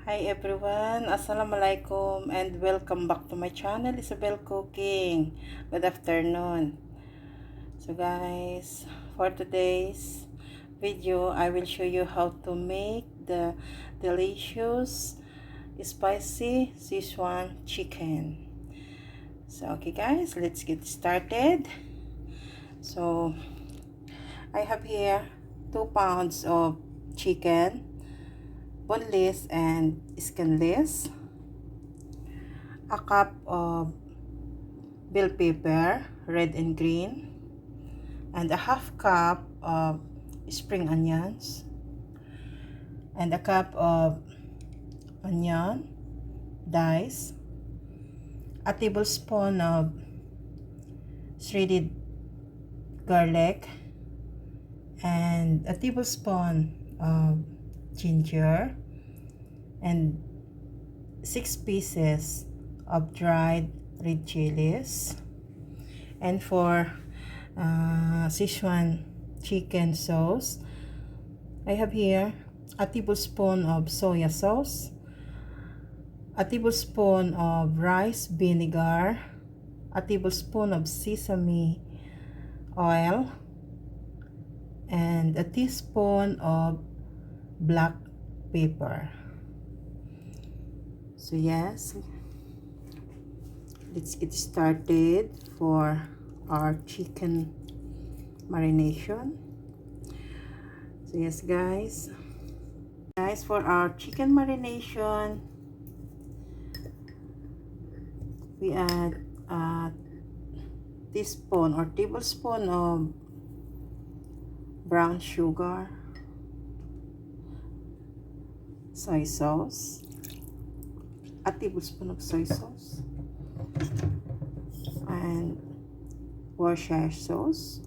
Hi everyone, Assalamualaikum and welcome back to my channel, Isabel Cooking. Good afternoon. So guys, for today's video, I will show you how to make the delicious spicy Sichuan chicken. So okay guys, let's get started. So I have here 2 pounds of chicken, boneless and skinless, a cup of bell pepper, red and green, and a half cup of spring onions, and a cup of onion dice, a tablespoon of shredded garlic, and a tablespoon of ginger, and 6 pieces of dried red chilies. And for Sichuan chicken sauce, I have here a tablespoon of soy sauce, a tablespoon of rice vinegar, a tablespoon of sesame oil, and a teaspoon of black pepper. So yes, let's get started for our chicken marination. So yes guys, for our chicken marination, we add a teaspoon or tablespoon of brown sugar, soy sauce, a tablespoon of soy sauce, and Worcestershire sauce,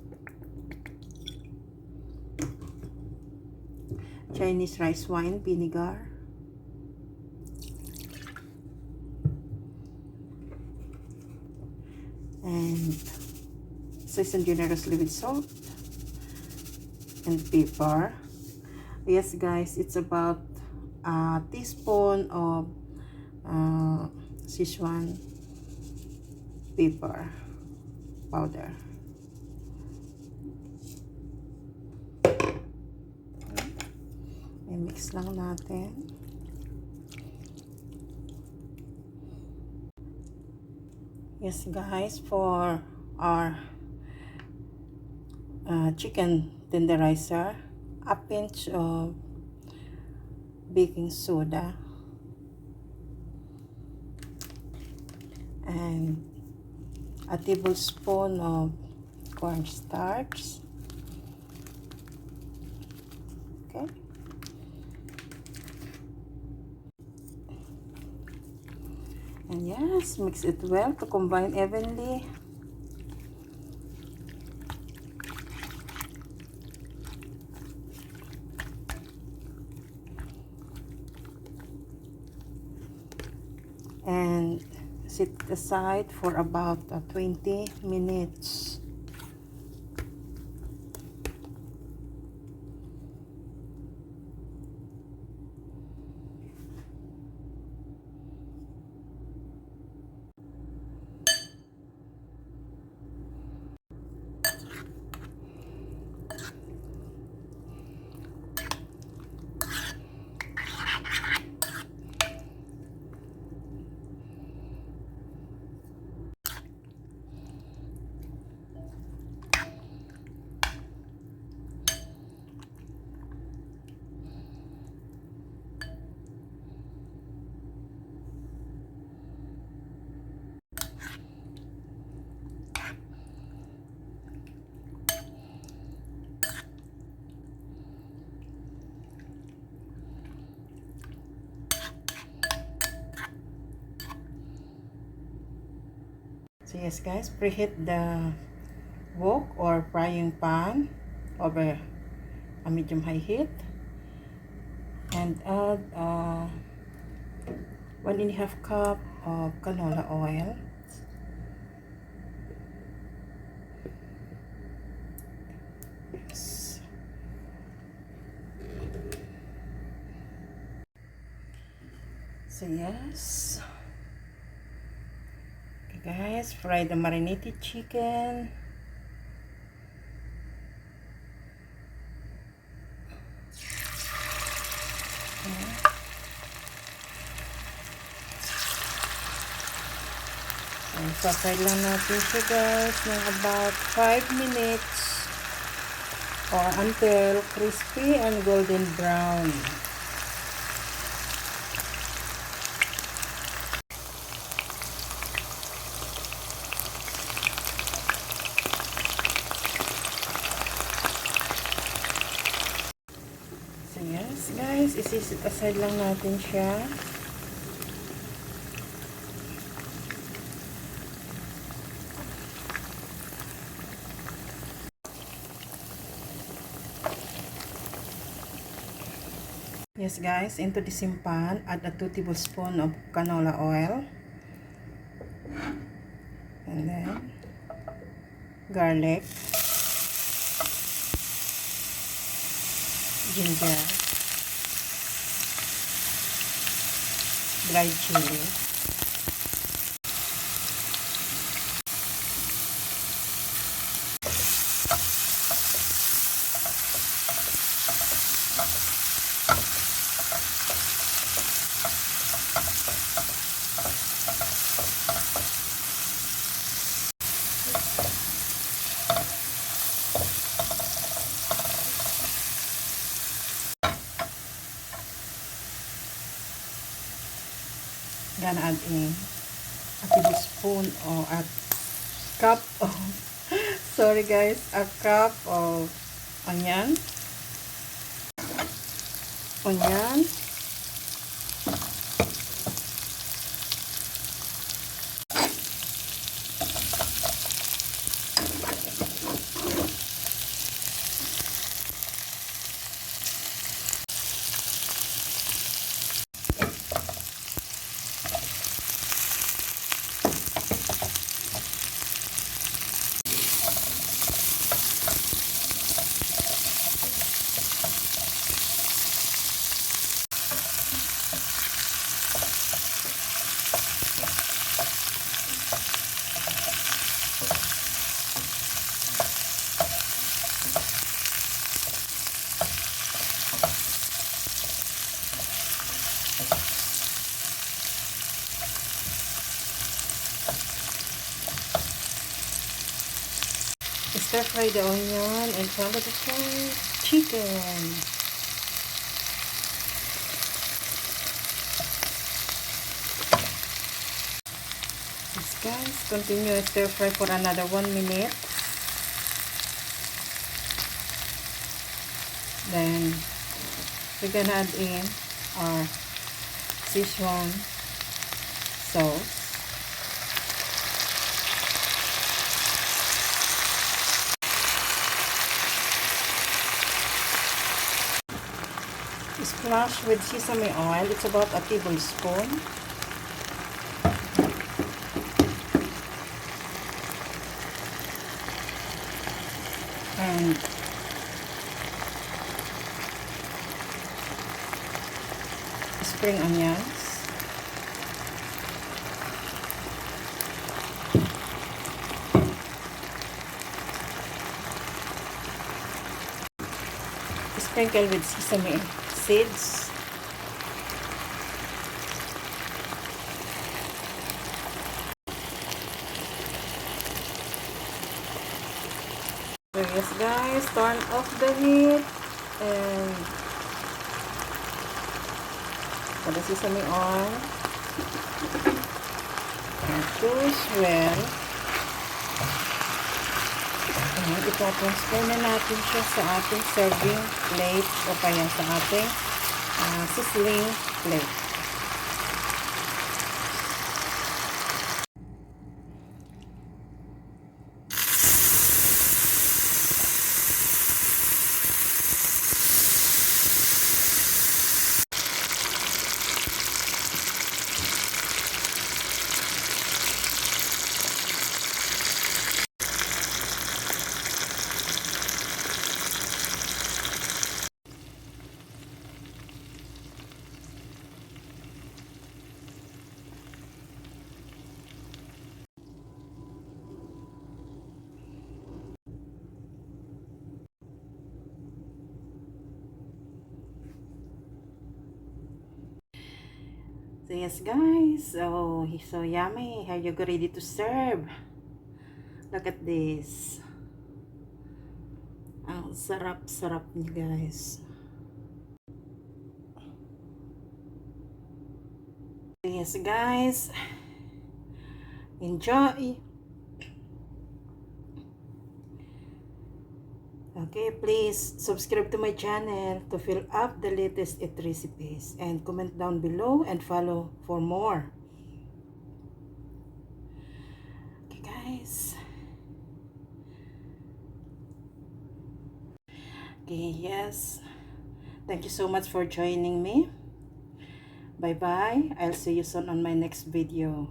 Chinese rice wine vinegar, and season generously with salt and pepper. Yes guys, it's about a teaspoon of Sichuan pepper powder. I-mix lang natin. Yes guys, for our chicken tenderizer, a pinch of baking soda, and a tablespoon of cornstarch. Okay. And yes, mix it well to combine evenly. And set aside for about 20 minutes. So yes guys, preheat the wok or frying pan over a medium high heat, and add 1.5 cup of canola oil, So yes. Okay guys, fry the marinated chicken. Okay. So, fry lang natin siya guys ng about 5 minutes or until crispy and golden brown. So yes guys, isisit aside lang natin siya. Yes guys, into the same pan, add a 2 tablespoons of canola oil. And then garlic, ginger, dried chili, gonna add in a tablespoon or a cup of sorry guys, a cup of onion, stir fry the onion in front of the chicken. Yes guys, continue stir fry for another 1 minute. Then we're gonna add in our Sichuan sauce. Splash with sesame oil. It's about a tablespoon. And spring onions. Sprinkle with sesame seeds. So yes guys, turn off the heat and for the sesame oil and toast well. And ipatransfer na natin siya sa ating serving plate o kaya sa ating sizzling plate. So yes guys, oh he's so yummy. Are you ready to serve? Look at this. Ang sarap-sarap niya guys. So yes guys, enjoy. Okay, please subscribe to my channel to fill up the latest eat recipes and comment down below and follow for more. Okay guys. Okay, yes. Thank you so much for joining me. Bye bye. I'll see you soon on my next video.